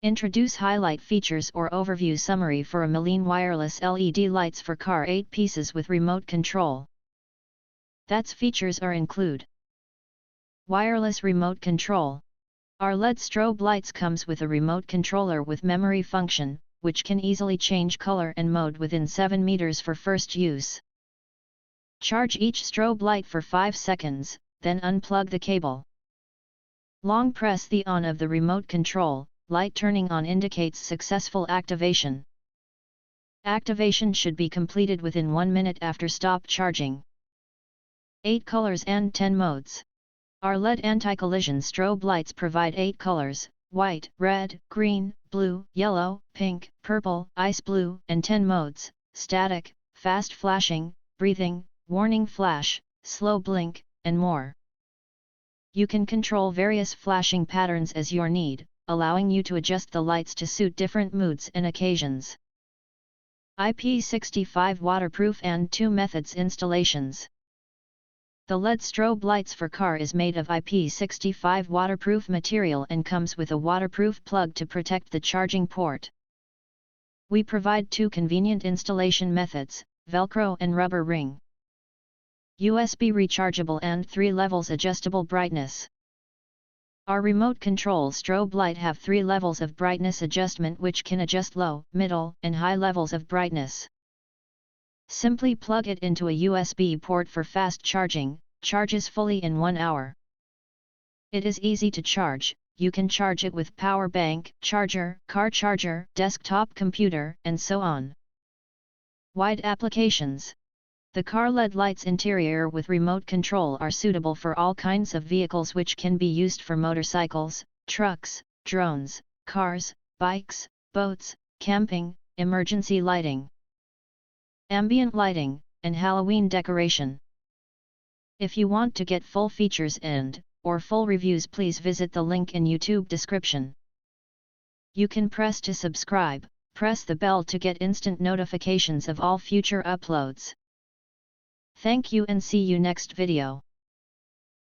Introduce highlight features or overview summary for Amiline wireless LED lights for car 8 pieces with remote control. That's features are include. Wireless remote control. Our LED strobe lights comes with a remote controller with memory function, which can easily change color and mode within 7 meters for first use. Charge each strobe light for 5 seconds, then unplug the cable. Long press the on of the remote control, light turning on indicates successful activation. Activation should be completed within 1 minute after stop charging. 8 colors and 10 modes. Our LED anti-collision strobe lights provide 8 colors: white, red, green, blue, yellow, pink, purple, ice blue, and 10 modes: static, fast flashing, breathing, warning flash, slow blink, and more. You can control various flashing patterns as your need, allowing you to adjust the lights to suit different moods and occasions. IP65 waterproof and 2 methods installations. The LED strobe lights for car is made of IP65 waterproof material and comes with a waterproof plug to protect the charging port. We provide 2 convenient installation methods, Velcro and rubber ring. USB rechargeable and 3 levels adjustable brightness. Our remote control strobe light have 3 levels of brightness adjustment which can adjust low, middle, and high levels of brightness. Simply plug it into a USB port for fast charging, charges fully in 1 hour. It is easy to charge, you can charge it with power bank, charger, car charger, desktop computer, and so on. Wide applications. The car LED lights interior with remote control are suitable for all kinds of vehicles which can be used for motorcycles, trucks, drones, cars, bikes, boats, camping, emergency lighting, ambient lighting, and Halloween decoration. If you want to get full features or full reviews, please visit the link in YouTube description. You can press to subscribe, press the bell to get instant notifications of all future uploads. Thank you and see you next video.